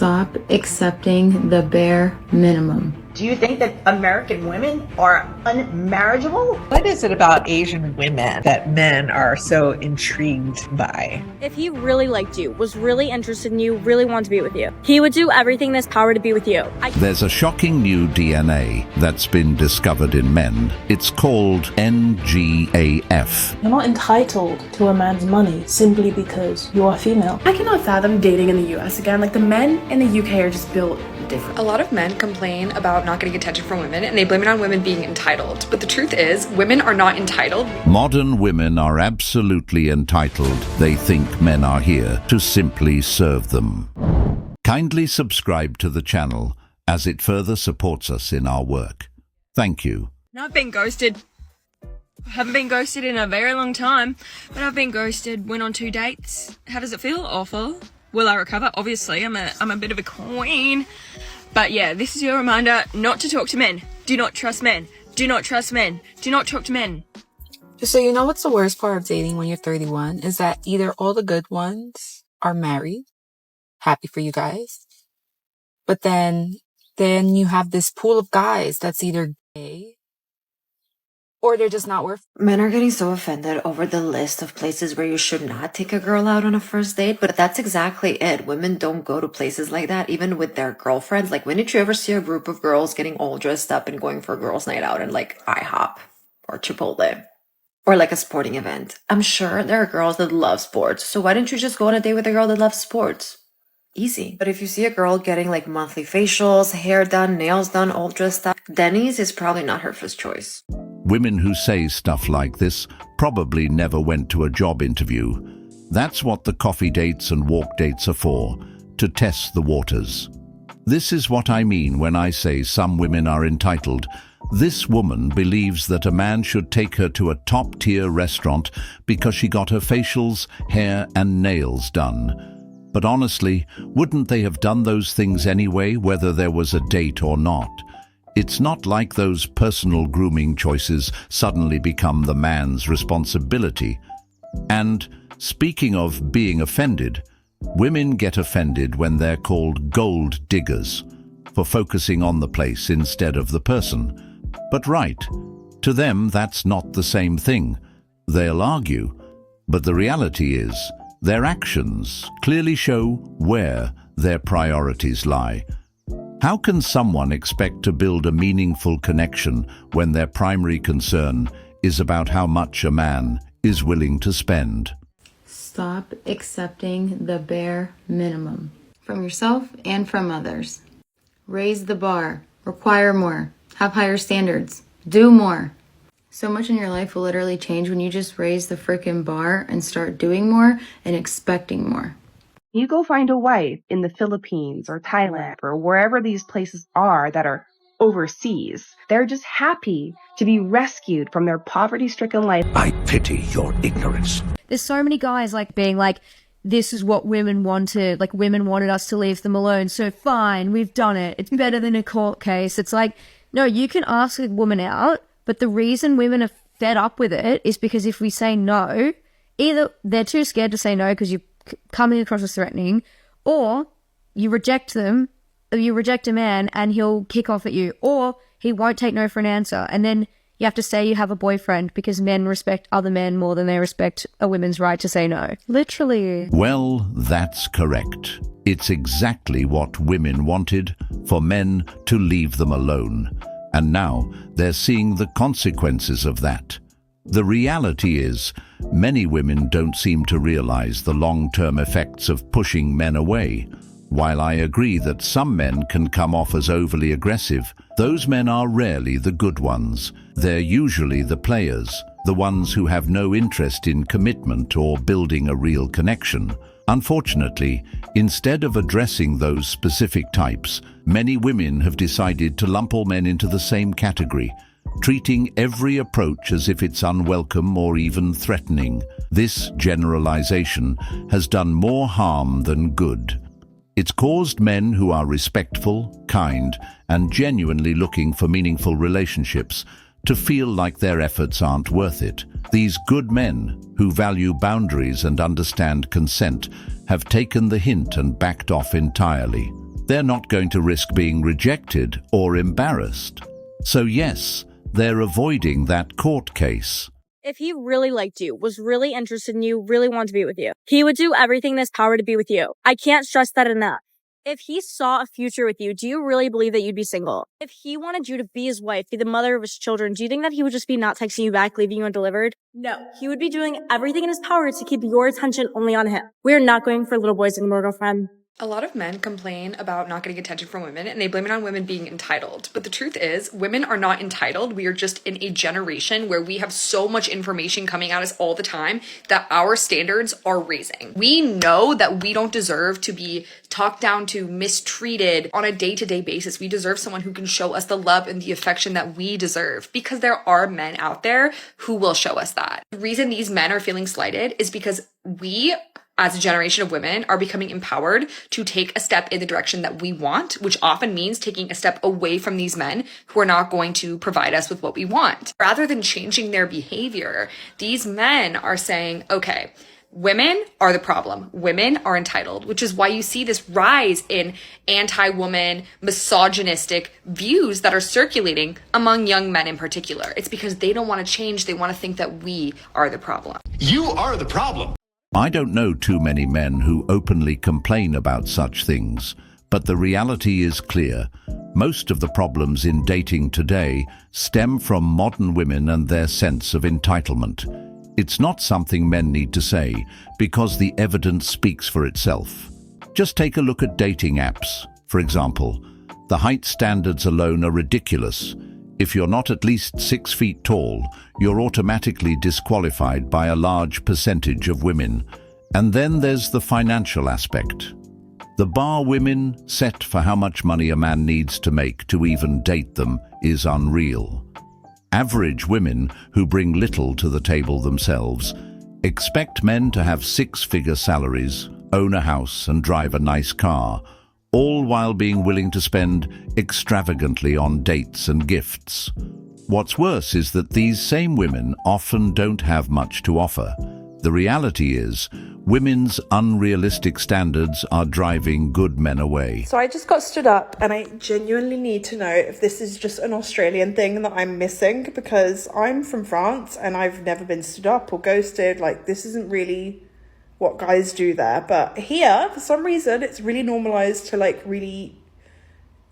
Stop accepting the bare minimum. Do you think that American women are unmarriageable? What is it about Asian women that men are so intrigued by? If he really liked you, was really interested in you, really wanted to be with you, he would do everything in his power to be with you. There's a shocking new DNA that's been discovered in men. It's called mgaf. You're not entitled to a man's money simply because you are female. I cannot fathom dating in the US again. Like, the men in the UK are just built different. A lot of men complain about not getting attention from women and they blame it on women being entitled. But the truth is, women are not entitled. Modern women are absolutely entitled. They think men are here to simply serve them. Kindly subscribe to the channel as it further supports us in our work. Thank you. I've been ghosted. I haven't been ghosted in a very long time, but I've been ghosted. Went on 2 dates. How does it feel? Awful. Will I recover? Obviously, I'm a bit of a queen. But yeah, this is your reminder not to talk to men. Do not trust men. Do not trust men. Do not talk to men. So you know what's the worst part of dating when you're 31 is that either all the good ones are married, happy for you guys, but then you have this pool of guys that's either gay or they're just not worth. Men are getting so offended over the list of places where you should not take a girl out on a first date, but that's exactly it. Women don't go to places like that, even with their girlfriends. Like, when did you ever see a group of girls getting all dressed up and going for a girls' night out in, like, IHOP or Chipotle or like a sporting event? I'm sure there are girls that love sports, so why didn't you just go on a date with a girl that loves sports? Easy. But if you see a girl getting like monthly facials, hair done, nails done, all dressed up, Denny's is probably not her first choice. Women who say stuff like this probably never went to a job interview. That's what the coffee dates and walk dates are for, to test the waters. This is what I mean when I say some women are entitled. This woman believes that a man should take her to a top-tier restaurant because she got her facials, hair and nails done. But honestly, wouldn't they have done those things anyway, whether there was a date or not? It's not like those personal grooming choices suddenly become the man's responsibility. And speaking of being offended, women get offended when they're called gold diggers for focusing on the place instead of the person. But right, to them that's not the same thing. They'll argue, but the reality is their actions clearly show where their priorities lie. How can someone expect to build a meaningful connection when their primary concern is about how much a man is willing to spend? Stop accepting the bare minimum from yourself and from others. Raise the bar. Require more. Have higher standards. Do more. So much in your life will literally change when you just raise the freaking bar and start doing more and expecting more. You go find a wife in the Philippines or Thailand or wherever these places are that are overseas. They're just happy to be rescued from their poverty-stricken life. I pity your ignorance. There's so many guys like being like, this is what women wanted. Like, women wanted us to leave them alone. So fine, we've done it. It's better than a court case. It's like, no, you can ask a woman out, but the reason women are fed up with it is because if we say no, either they're too scared to say no because you're coming across as threatening, or you reject them, or you reject a man and he'll kick off at you, or he won't take no for an answer. And then you have to say you have a boyfriend because men respect other men more than they respect a woman's right to say no. Literally. Well, that's correct. It's exactly what women wanted, for men to leave them alone. And now they're seeing the consequences of that. The reality is, many women don't seem to realize the long-term effects of pushing men away. While I agree that some men can come off as overly aggressive, those men are rarely the good ones. They're usually the players, the ones who have no interest in commitment or building a real connection. Unfortunately, instead of addressing those specific types, many women have decided to lump all men into the same category, treating every approach as if it's unwelcome or even threatening. This generalization has done more harm than good. It's caused men who are respectful, kind, and genuinely looking for meaningful relationships to feel like their efforts aren't worth it. These good men, who value boundaries and understand consent, have taken the hint and backed off entirely. They're not going to risk being rejected or embarrassed. So yes, they're avoiding that court case. If he really liked you, was really interested in you, really wanted to be with you, he would do everything in his power to be with you. I can't stress that enough. If he saw a future with you, do you really believe that you'd be single? If he wanted you to be his wife, be the mother of his children, do you think that he would just be not texting you back, leaving you undelivered? No. He would be doing everything in his power to keep your attention only on him. We're not going for little boys anymore, girlfriend. A lot of men complain about not getting attention from women and they blame it on women being entitled. But the truth is, women are not entitled. We are just in a generation where we have so much information coming at us all the time that our standards are raising. We know that we don't deserve to be talked down to, mistreated on a day-to-day basis. We deserve someone who can show us the love and the affection that we deserve, because there are men out there who will show us that. The reason these men are feeling slighted is because we, as a generation of women, are becoming empowered to take a step in the direction that we want, which often means taking a step away from these men who are not going to provide us with what we want. Rather than changing their behavior, these men are saying, okay, women are the problem. Women are entitled, which is why you see this rise in anti-woman, misogynistic views that are circulating among young men in particular. It's because they don't want to change. They want to think that we are the problem. You are the problem. I don't know too many men who openly complain about such things, but the reality is clear. Most of the problems in dating today stem from modern women and their sense of entitlement. It's not something men need to say, because the evidence speaks for itself. Just take a look at dating apps. For example, the height standards alone are ridiculous. If you're not at least 6 feet tall, you're automatically disqualified by a large percentage of women. And then there's the financial aspect. The bar women set for how much money a man needs to make to even date them is unreal. Average women who bring little to the table themselves expect men to have 6-figure salaries, own a house and drive a nice car, all while being willing to spend extravagantly on dates and gifts. What's worse is that these same women often don't have much to offer. The reality is, women's unrealistic standards are driving good men away. So I just got stood up, and I genuinely need to know if this is just an Australian thing that I'm missing, because I'm from France and I've never been stood up or ghosted. Like, this isn't really what guys do there, but here for some reason it's really normalized to like really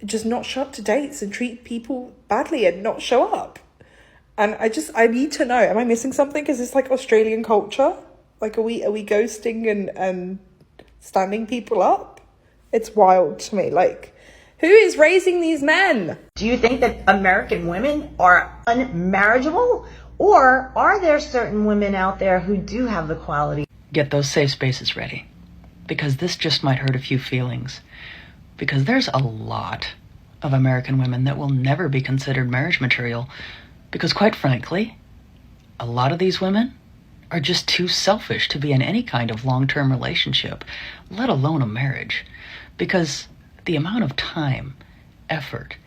just not show up to dates and treat people badly and not show up. And I need to know, am I missing something? Is this like Australian culture? Like, are we ghosting and standing people up? It's wild to me. Like, who is raising these men? Do you think that American women are unmarriageable? Or are there certain women out there who do have the quality? Get those safe spaces ready, because this just might hurt a few feelings. Because there's a lot of American women that will never be considered marriage material, because quite frankly, a lot of these women are just too selfish to be in any kind of long-term relationship, let alone a marriage. Because the amount of time, effort,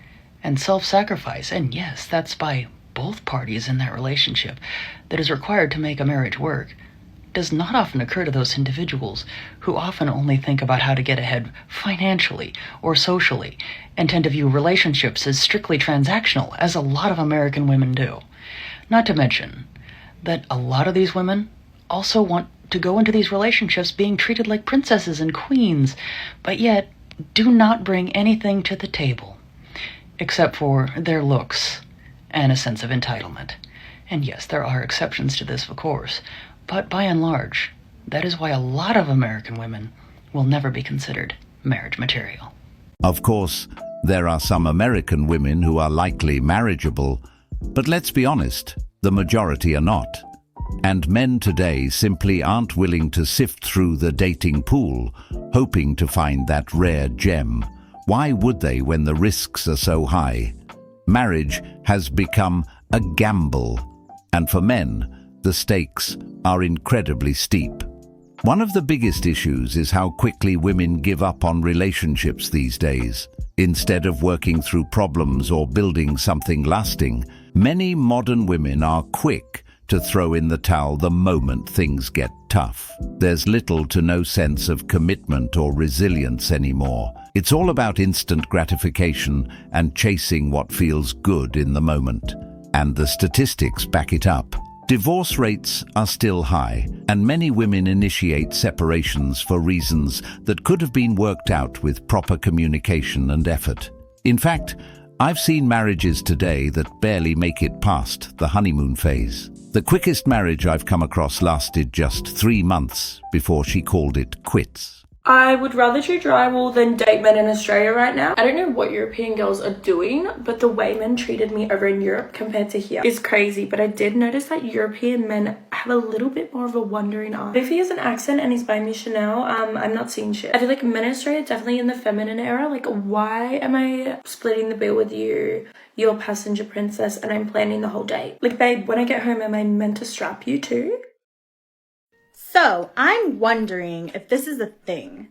and self-sacrifice, and yes, that's by both parties in that relationship, that is required to make a marriage work, does not often occur to those individuals who often only think about how to get ahead financially or socially, and tend to view relationships as strictly transactional, as a lot of American women do. Not to mention that a lot of these women also want to go into these relationships being treated like princesses and queens, but yet do not bring anything to the table except for their looks and a sense of entitlement. And yes, there are exceptions to this, of course, but by and large, that is why a lot of American women will never be considered marriage material. Of course, there are some American women who are likely marriageable, but let's be honest, the majority are not. And men today simply aren't willing to sift through the dating pool, hoping to find that rare gem. Why would they when the risks are so high? Marriage has become a gamble, and for men, the stakes are incredibly steep. One of the biggest issues is how quickly women give up on relationships these days. Instead of working through problems or building something lasting, many modern women are quick to throw in the towel the moment things get tough. There's little to no sense of commitment or resilience anymore, It's all about instant gratification and chasing what feels good in the moment. And the statistics back it up. Divorce rates are still high, and many women initiate separations for reasons that could have been worked out with proper communication and effort. In fact, I've seen marriages today that barely make it past the honeymoon phase. The quickest marriage I've come across lasted just 3 months before she called it quits. I would rather do drywall than date men in Australia right now. I don't know what European girls are doing, but the way men treated me over in Europe compared to here is crazy. But I did notice that European men have a little bit more of a wondering eye. If he has an accent and he's buying me Chanel, I'm not seeing shit. I feel like men in Australia are definitely in the feminine era. Like, why am I splitting the bill with you? You're passenger princess and I'm planning the whole date. Like, babe, when I get home, am I meant to strap you too? So, I'm wondering if this is a thing.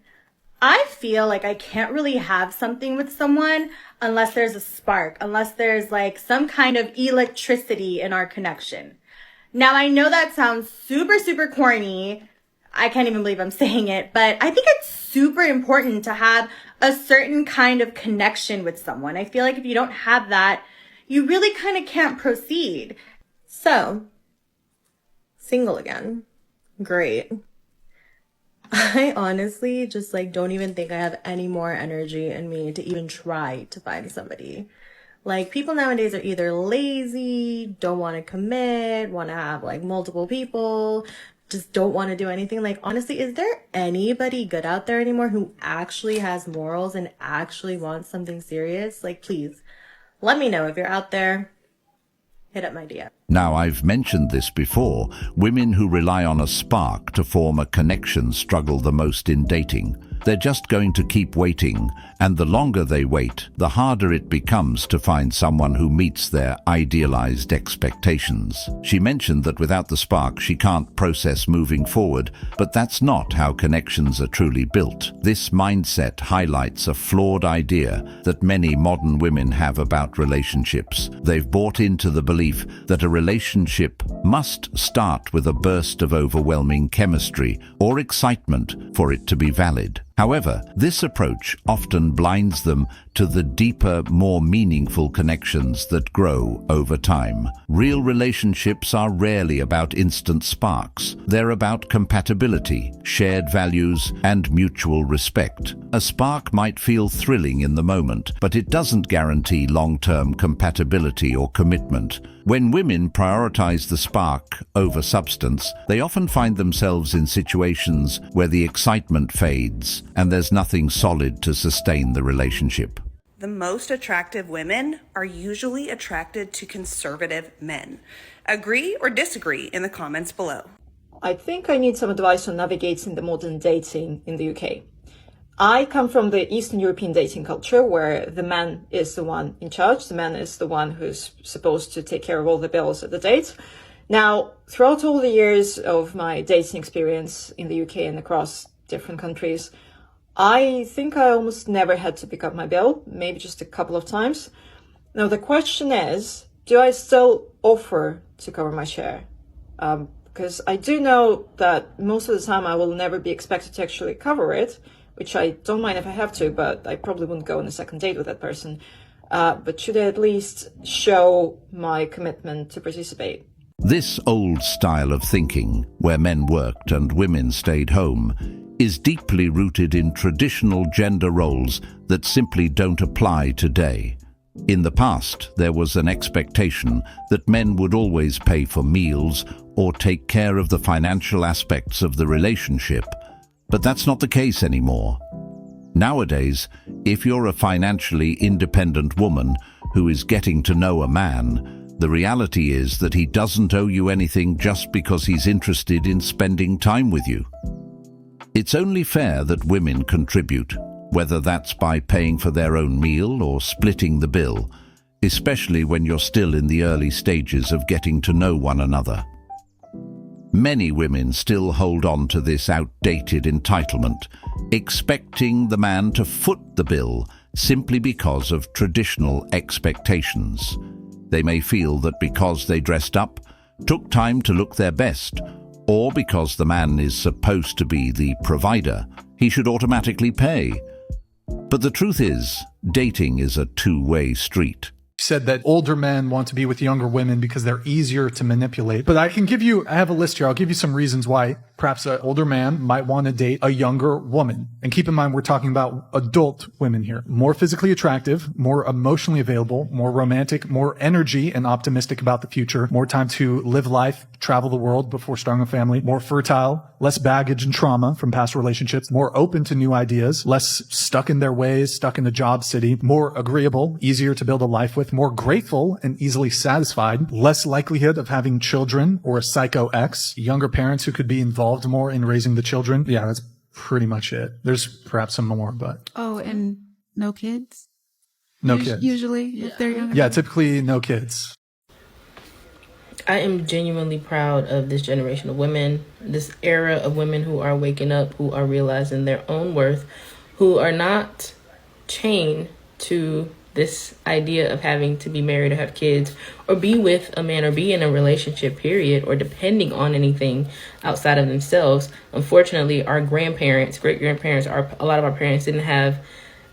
I feel like I can't really have something with someone unless there's a spark, unless there's like some kind of electricity in our connection. Now, I know that sounds super, super corny. I can't even believe I'm saying it, but I think it's super important to have a certain kind of connection with someone. I feel like if you don't have that, you really kind of can't proceed. So, single again. Great. I honestly just like don't even think I have any more energy in me to even try to find somebody. Like, people nowadays are either lazy, don't want to commit, want to have like multiple people, just don't want to do anything. Like, honestly, is there anybody good out there anymore who actually has morals and actually wants something serious? Like, please let me know if you're out there. Hit up my DM. Now, I've mentioned this before. Women who rely on a spark to form a connection struggle the most in dating. They're just going to keep waiting, and the longer they wait, the harder it becomes to find someone who meets their idealized expectations. She mentioned that without the spark, she can't process moving forward, but that's not how connections are truly built. This mindset highlights a flawed idea that many modern women have about relationships. They've bought into the belief that a relationship must start with a burst of overwhelming chemistry or excitement for it to be valid. However, this approach often blinds them to the deeper, more meaningful connections that grow over time. Real relationships are rarely about instant sparks. They're about compatibility, shared values, and mutual respect. A spark might feel thrilling in the moment, but it doesn't guarantee long-term compatibility or commitment. When women prioritize the spark over substance, they often find themselves in situations where the excitement fades and there's nothing solid to sustain the relationship. The most attractive women are usually attracted to conservative men. Agree or disagree in the comments below. I think I need some advice on navigating the modern dating in the UK. I come from the Eastern European dating culture where the man is the one in charge. The man is the one who's supposed to take care of all the bills at the date. Now, throughout all the years of my dating experience in the UK and across different countries, I think I almost never had to pick up my bill, maybe just a couple of times. Now, the question is, do I still offer to cover my share? Because I do know that most of the time I will never be expected to actually cover it, which I don't mind if I have to, but I probably wouldn't go on a second date with that person. But should I at least show my commitment to participate? This old style of thinking, where men worked and women stayed home, is deeply rooted in traditional gender roles that simply don't apply today. In the past, there was an expectation that men would always pay for meals or take care of the financial aspects of the relationship, but that's not the case anymore. Nowadays, if you're a financially independent woman who is getting to know a man, the reality is that he doesn't owe you anything just because he's interested in spending time with you. It's only fair that women contribute, whether that's by paying for their own meal or splitting the bill, especially when you're still in the early stages of getting to know one another. Many women still hold on to this outdated entitlement, expecting the man to foot the bill simply because of traditional expectations. They may feel that because they dressed up, took time to look their best, or because the man is supposed to be the provider, he should automatically pay. But the truth is, dating is a two-way street. Said that older men want to be with younger women because they're easier to manipulate. But I have a list here. I'll give you some reasons why perhaps an older man might want to date a younger woman. And keep in mind, we're talking about adult women here. More physically attractive, more emotionally available, more romantic, more energy and optimistic about the future, more time to live life, travel the world before starting a family, more fertile, less baggage and trauma from past relationships, more open to new ideas, less stuck in their ways, stuck in the job city, more agreeable, easier to build a life with, more grateful and easily satisfied, less likelihood of having children or a psycho ex, younger parents who could be involved more in raising the children. Yeah, that's pretty much it. There's perhaps some more, but. Oh, and no kids? No kids. Usually, if they're younger? Yeah, typically no kids. I am genuinely proud of this generation of women, this era of women who are waking up, who are realizing their own worth, who are not chained to this idea of having to be married or have kids or be with a man or be in a relationship, period, or depending on anything outside of themselves. Unfortunately, our grandparents, great-grandparents, a lot of our parents didn't have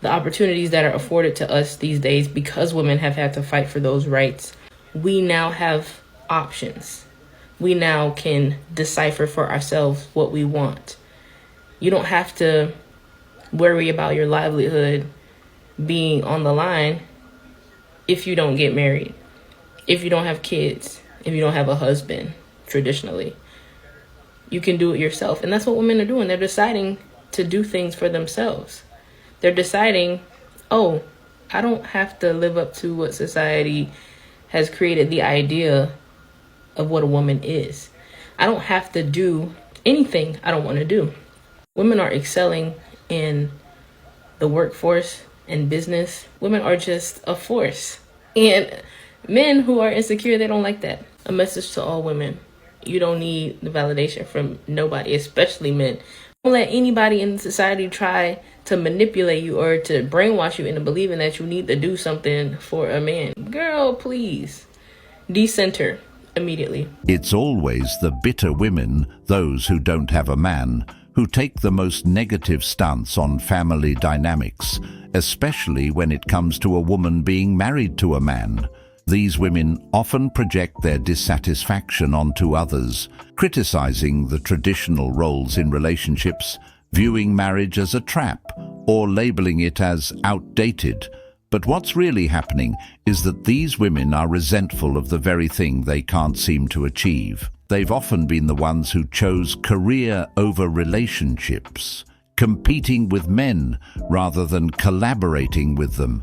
the opportunities that are afforded to us these days because women have had to fight for those rights. We now have options. We now can decipher for ourselves what we want. You don't have to worry about your livelihood being on the line if you don't get married, if you don't have kids, if you don't have a husband, traditionally. You can do it yourself. And that's what women are doing. They're deciding to do things for themselves. They're deciding, oh, I don't have to live up to what society has created the idea of what a woman is. I don't have to do anything I don't want to do. Women are excelling in the workforce and business. Women are just a force. And men who are insecure, they don't like that. A message to all women. You don't need the validation from nobody, especially men. Don't let anybody in society try to manipulate you or to brainwash you into believing that you need to do something for a man. Girl, please. Decenter immediately. It's always the bitter women, those who don't have a man, who take the most negative stance on family dynamics, especially when it comes to a woman being married to a man. These women often project their dissatisfaction onto others, criticizing the traditional roles in relationships, viewing marriage as a trap, or labeling it as outdated. But what's really happening is that these women are resentful of the very thing they can't seem to achieve. They've often been the ones who chose career over relationships, competing with men rather than collaborating with them,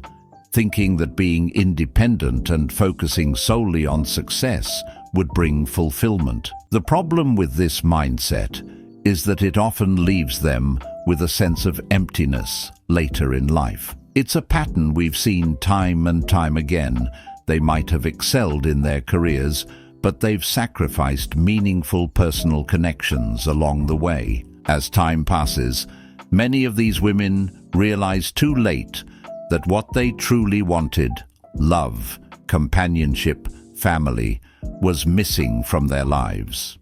thinking that being independent and focusing solely on success would bring fulfillment. The problem with this mindset is that it often leaves them with a sense of emptiness later in life. It's a pattern we've seen time and time again. They might have excelled in their careers, but they've sacrificed meaningful personal connections along the way. As time passes, many of these women realize too late that what they truly wanted, love, companionship, family, was missing from their lives.